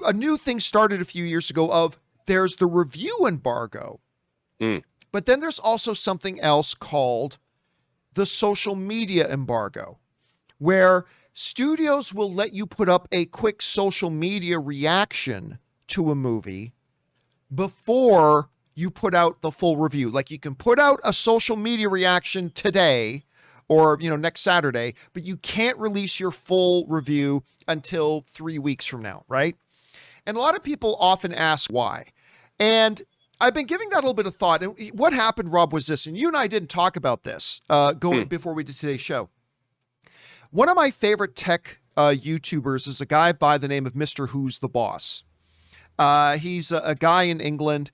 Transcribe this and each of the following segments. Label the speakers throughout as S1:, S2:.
S1: a new thing started a few years ago of there's the review embargo, but then there's also something else called the social media embargo, where studios will let you put up a quick social media reaction to a movie before you put out the full review. Like you can put out a social media reaction today or, next Saturday, but you can't release your full review until 3 weeks from now, right? And a lot of people often ask why. And I've been giving that a little bit of thought. And what happened, Rob, was this, and you and I didn't talk about this before we did today's show. One of my favorite tech YouTubers is a guy by the name of Mr. Who's the Boss. He's a guy in England.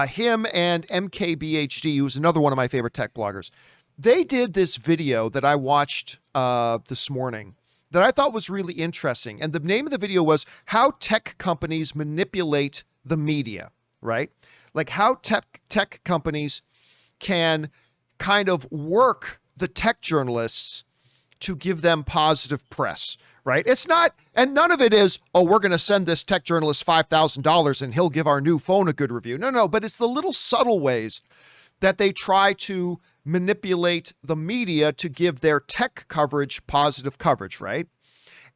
S1: Him and MKBHD, who's another one of my favorite tech bloggers. They did this video that I watched this morning that I thought was really interesting. And the name of the video was How Tech Companies Manipulate the Media, right? Like how tech companies can kind of work the tech journalists to give them positive press, right? It's not, and none of it is, oh, we're going to send this tech journalist $5,000 and he'll give our new phone a good review. No, but it's the little subtle ways that they try to manipulate the media to give their tech coverage positive coverage, right?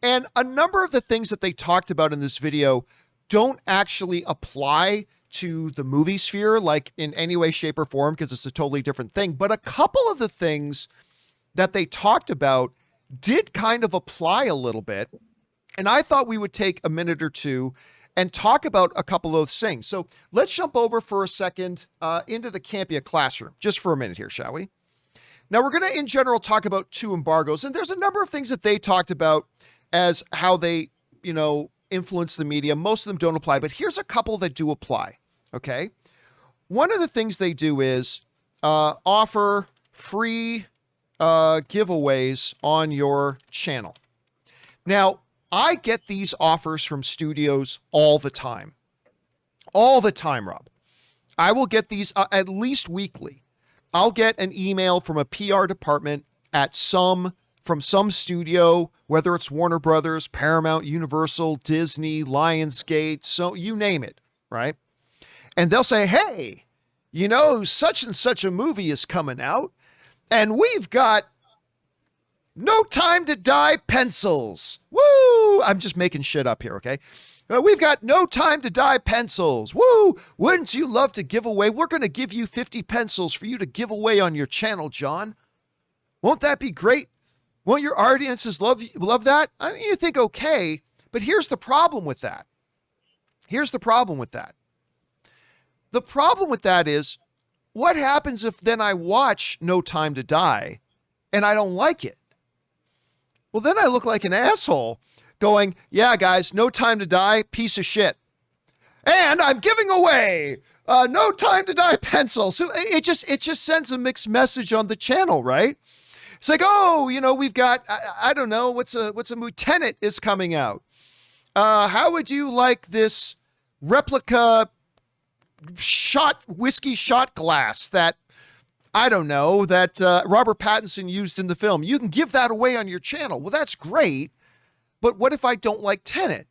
S1: And a number of the things that they talked about in this video don't actually apply to the movie sphere, like in any way, shape, or form, because it's a totally different thing. But a couple of the things that they talked about did kind of apply a little bit. And I thought we would take a minute or two and talk about a couple of those things. So let's jump over for a second into the Campea classroom, just for a minute here, shall we? Now we're going to, in general, talk about 2 embargoes. And there's a number of things that they talked about as how they, influence the media. Most of them don't apply, but here's a couple that do apply. Okay. One of the things they do is offer free giveaways on your channel. Now, I get these offers from studios all the time. All the time, Rob. I will get these at least weekly. I'll get an email from a PR department from some studio, whether it's Warner Brothers, Paramount, Universal, Disney, Lionsgate, so you name it, right? And they'll say, hey, such and such a movie is coming out, and we've got No Time to Die pencils. Woo! I'm just making shit up here, okay? We've got No Time to Die pencils. Woo! Wouldn't you love to give away? We're going to give you 50 pencils for you to give away on your channel, John. Won't that be great? Won't your audiences love that? I mean, you think, okay, but here's the problem with that. The problem with that is, what happens if then I watch No Time to Die and I don't like it? Well, then I look like an asshole going, yeah, guys, No Time to Die, piece of shit. And I'm giving away No Time to Die pencils. So it just sends a mixed message on the channel, right? It's like, oh, we've got, I don't know, what's a movie? Tenet is coming out. How would you like this replica whiskey shot glass that, I don't know, that Robert Pattinson used in the film? You can give that away on your channel. Well, that's great. But what if I don't like Tenet?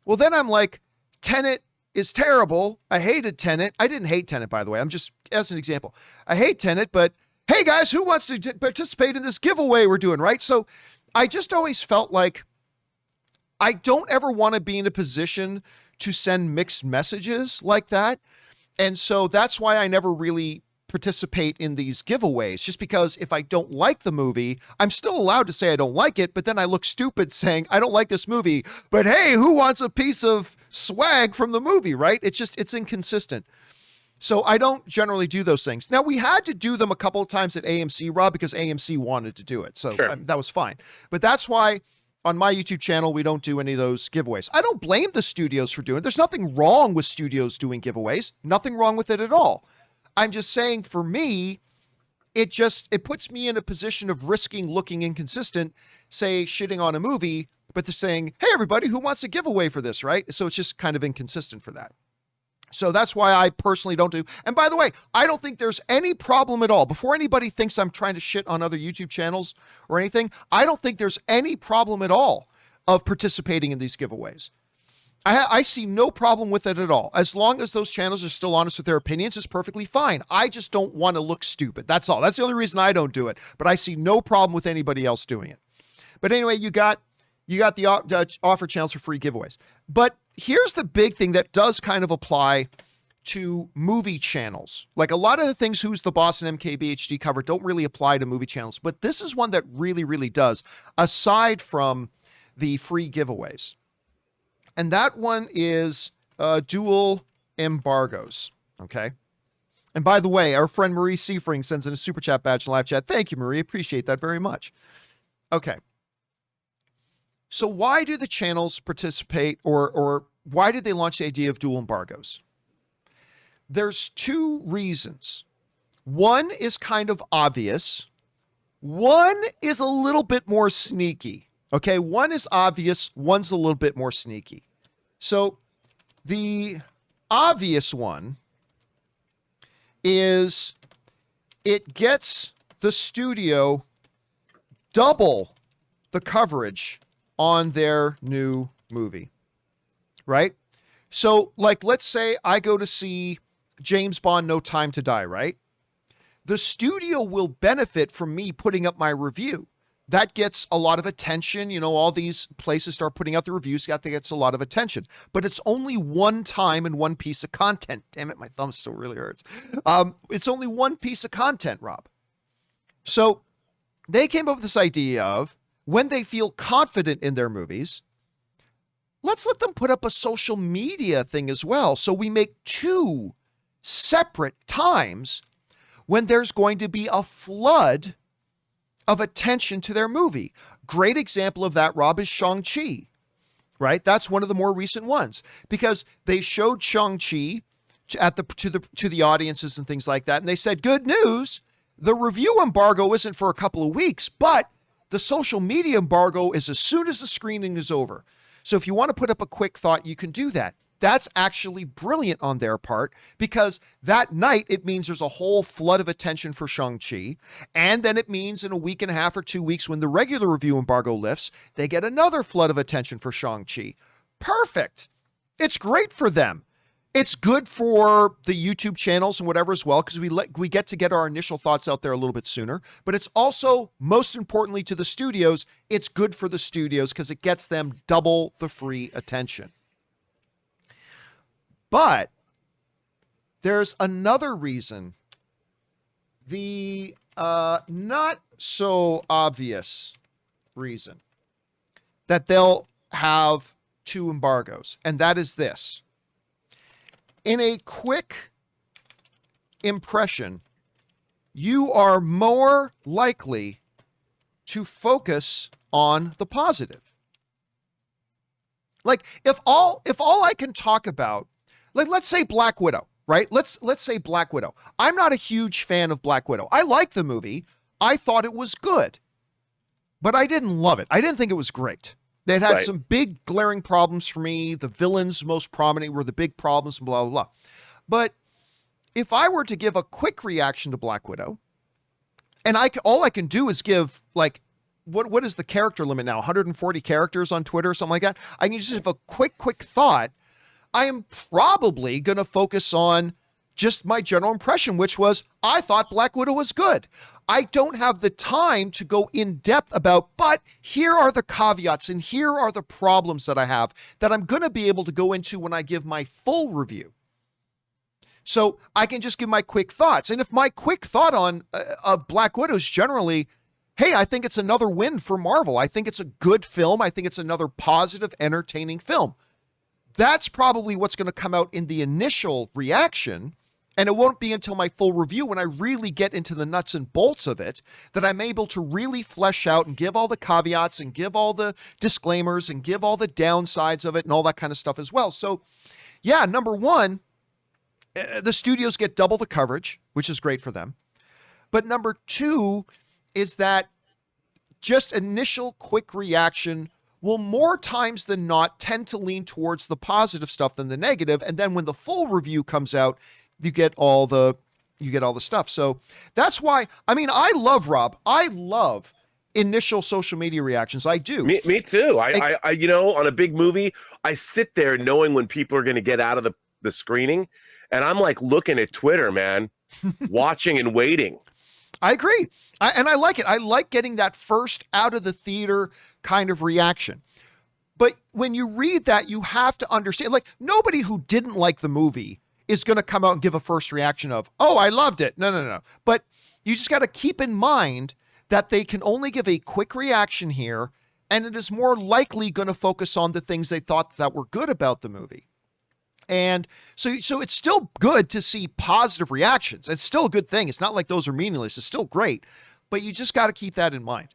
S1: Well, then I'm like, Tenet is terrible. I hated Tenet. I didn't hate Tenet, by the way. I'm just, as an example. I hate Tenet, but hey guys, who wants to participate in this giveaway we're doing, right? So I just always felt like I don't ever want to be in a position to send mixed messages like that. And so that's why I never really participate in these giveaways, just because if I don't like the movie, I'm still allowed to say I don't like it, but then I look stupid saying I don't like this movie, but hey, who wants a piece of swag from the movie, right? It's inconsistent. So I don't generally do those things. Now, we had to do them a couple of times at AMC, Rob, because AMC wanted to do it. So sure. That was fine. But that's why on my YouTube channel, we don't do any of those giveaways. I don't blame the studios for doing it. There's nothing wrong with studios doing giveaways. Nothing wrong with it at all. I'm just saying, for me, it puts me in a position of risking looking inconsistent, say shitting on a movie, but they're saying, hey, everybody, who wants a giveaway for this, right? So it's just kind of inconsistent for that. So that's why I personally don't do. And by the way, I don't think there's any problem at all. Before anybody thinks I'm trying to shit on other YouTube channels or anything, I don't think there's any problem at all of participating in these giveaways. I see no problem with it at all. As long as those channels are still honest with their opinions, it's perfectly fine. I just don't want to look stupid. That's all. That's the only reason I don't do it. But I see no problem with anybody else doing it. But anyway, you got the offer channels for free giveaways. But here's the big thing that does kind of apply to movie channels. Like a lot of the things Who's the Boss and MKBHD cover don't really apply to movie channels. But this is one that really, really does, aside from the free giveaways. And that one is dual embargoes, okay? And by the way, our friend Marie Seifring sends in a super chat badge in live chat. Thank you, Marie. Appreciate that very much. Okay. So why do the channels participate, or why did they launch the idea of dual embargoes? There's two reasons. One is kind of obvious. One is a little bit more sneaky. Okay, one is obvious, one's a little bit more sneaky. So the obvious one is it gets the studio double the coverage on their new movie, right? So like, let's say I go to see James Bond, No Time to Die, right? The studio will benefit from me putting up my review. That gets a lot of attention. You know, all these places start putting out the reviews. That gets a lot of attention. But it's only one time and one piece of content. Damn it, my thumb still really hurts. It's only one piece of content, Rob. So they came up with this idea of, when they feel confident in their movies, let's let them put up a social media thing as well. So we make two separate times when there's going to be a flood of attention to their movie. Great example of that, Rob, is Shang-Chi, right? That's one of the more recent ones, because they showed Shang-Chi to the audiences and things like that. And they said, good news, the review embargo isn't for a couple of weeks, but the social media embargo is as soon as the screening is over. So if you want to put up a quick thought, you can do that. That's actually brilliant on their part, because that night it means there's a whole flood of attention for Shang-Chi. And then it means in a week and a half or 2 weeks, when the regular review embargo lifts, they get another flood of attention for Shang-Chi. Perfect. It's great for them. It's good for the YouTube channels and whatever as well, because we get to get our initial thoughts out there a little bit sooner. But it's also, most importantly to the studios, it's good for the studios because it gets them double the free attention. But there's another reason, the not so obvious reason, that they'll have two embargoes, and that is this. In a quick impression, you are more likely to focus on the positive. Like, if all I can talk about, like, let's say Black Widow, right? Let's say Black Widow. I'm not a huge fan of Black Widow. I like the movie. I thought it was good, but I didn't love it. I didn't think it was great. It had some big glaring problems for me. The villains, most prominent, were the big problems, and blah, blah, blah. But if I were to give a quick reaction to Black Widow, and all I can do is give, like, what is the character limit now? 140 characters on Twitter or something like that? I can just have a quick thought. I am probably going to focus on just my general impression, which was, I thought Black Widow was good. I don't have the time to go in depth about, but here are the caveats and here are the problems that I have that I'm going to be able to go into when I give my full review. So I can just give my quick thoughts. And if my quick thought on Black Widow is generally, hey, I think it's another win for Marvel. I think it's a good film. I think it's another positive, entertaining film. That's probably what's going to come out in the initial reaction. And it won't be until my full review, when I really get into the nuts and bolts of it, that I'm able to really flesh out and give all the caveats and give all the disclaimers and give all the downsides of it and all that kind of stuff as well. So yeah, number one, the studios get double the coverage, which is great for them. But number two is that just initial quick reaction will more times than not tend to lean towards the positive stuff than the negative. And then when the full review comes out, you get all the stuff. So that's why, I mean, I love initial social media reactions. I do.
S2: Me too. I on a big movie, I sit there knowing when people are going to get out of the screening, and I'm like looking at Twitter, man, watching and waiting.
S1: I agree. And I like it. I like getting that first out of the theater kind of reaction. But when you read that, you have to understand, like, nobody who didn't like the movie is going to come out and give a first reaction of, oh, I loved it. No. But you just got to keep in mind that they can only give a quick reaction here, and it is more likely going to focus on the things they thought that were good about the movie. And so it's still good to see positive reactions. It's still a good thing. It's not like those are meaningless. It's still great, but you just got to keep that in mind.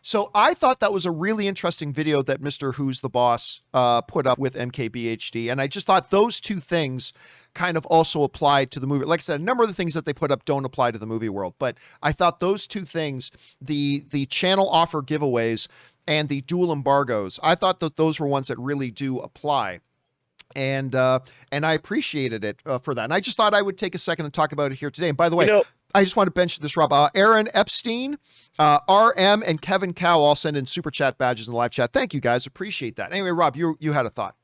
S1: So I thought that was a really interesting video that Mr. Who's the Boss put up with MKBHD. And I just thought those two things kind of also applied to the movie. Like I said, a number of the things that they put up don't apply to the movie world, but I thought those two things, the channel offer giveaways and the dual embargoes, I thought that those were ones that really do apply. And I appreciated it for that. And I just thought I would take a second and talk about it here today. And by the way, I just want to mention this, Rob. Aaron Epstein, RM, and Kevin Cow all send in super chat badges in the live chat. Thank you, guys. Appreciate that. Anyway, Rob, you had a thought.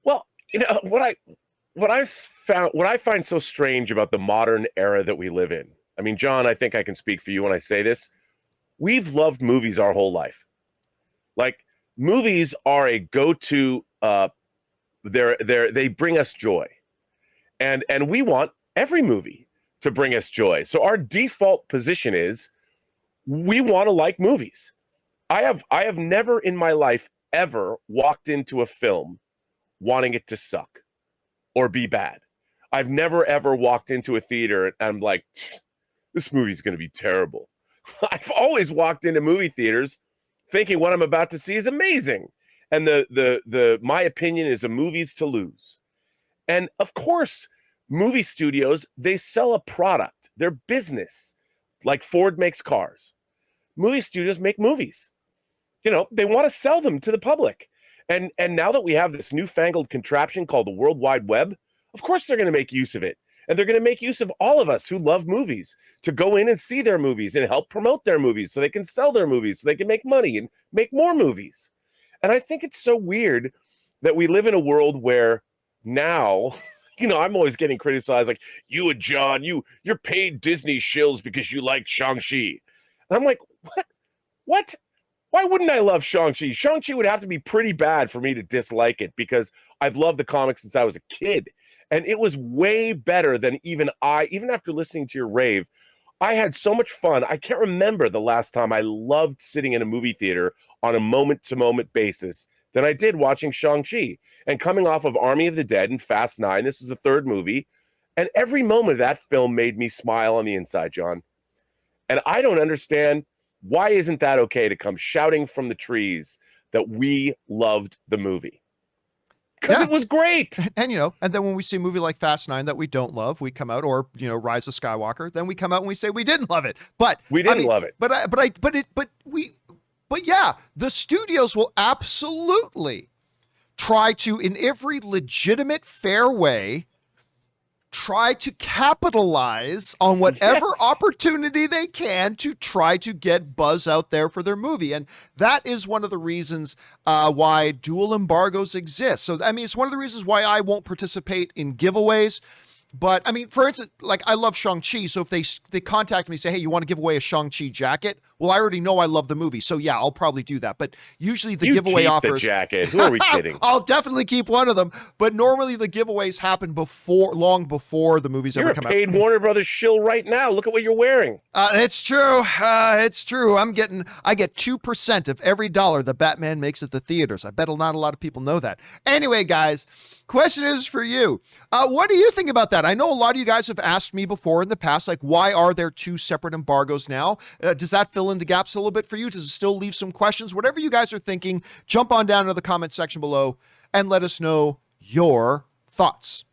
S2: Well, what I find so strange about the modern era that we live in. I mean, John, I think I can speak for you when I say this. We've loved movies our whole life. Like, movies are a go-to. They bring us joy, and we want every movie to bring us joy. So our default position is we want to like movies. I have never in my life ever walked into a film wanting it to suck or be bad. I've never ever walked into a theater and I'm like, this movie's going to be terrible. I've always walked into movie theaters thinking what I'm about to see is amazing. And my opinion is a movie's to lose. And of course, movie studios, they sell a product. They're business. Like Ford makes cars. Movie studios make movies. They want to sell them to the public. And now that we have this newfangled contraption called the World Wide Web, of course they're going to make use of it. And they're going to make use of all of us who love movies to go in and see their movies and help promote their movies so they can sell their movies, so they can make money and make more movies. And I think it's so weird that we live in a world where now, I'm always getting criticized, like, you and John, you're paid Disney shills because you like Shang-Chi. And I'm like, what? Why wouldn't I love Shang-Chi? Shang-Chi would have to be pretty bad for me to dislike it because I've loved the comics since I was a kid. And it was way better than even after listening to your rave, I had so much fun. I can't remember the last time I loved sitting in a movie theater on a moment-to-moment basis than I did watching Shang-Chi. And coming off of Army of the Dead and Fast 9, this is the third movie, and every moment of that film made me smile on the inside, John. And I don't understand, why isn't that okay to come shouting from the trees that we loved the movie? Because it was great.
S1: And and then when we see a movie like Fast 9 that we don't love, we come out, or Rise of Skywalker, then we come out and we say we didn't love it. But
S2: we didn't love it.
S1: But yeah, the studios will absolutely try to, in every legitimate, fair way, try to capitalize on whatever opportunity they can to try to get buzz out there for their movie. And that is one of the reasons why dual embargoes exist. So, it's one of the reasons why I won't participate in giveaways. But for instance, like, I love Shang-Chi. So if they contact me and say, hey, you want to give away a Shang-Chi jacket? Well, I already know I love the movie. So yeah, I'll probably do that. But usually the giveaway offers.
S2: The jacket. Who are we kidding?
S1: I'll definitely keep one of them. But normally the giveaways happen long before the movies ever come out.
S2: You're a paid Warner Brothers shill right now. Look at what you're wearing.
S1: It's true. It's true. I get 2% of every dollar the Batman makes at the theaters. I bet not a lot of people know that. Anyway, guys, question is for you. What do you think about that? I know a lot of you guys have asked me before in the past, like, why are there two separate embargoes now? Does that fill in the gaps a little bit for you? Does it still leave some questions? Whatever you guys are thinking, jump on down to the comment section below and let us know your thoughts.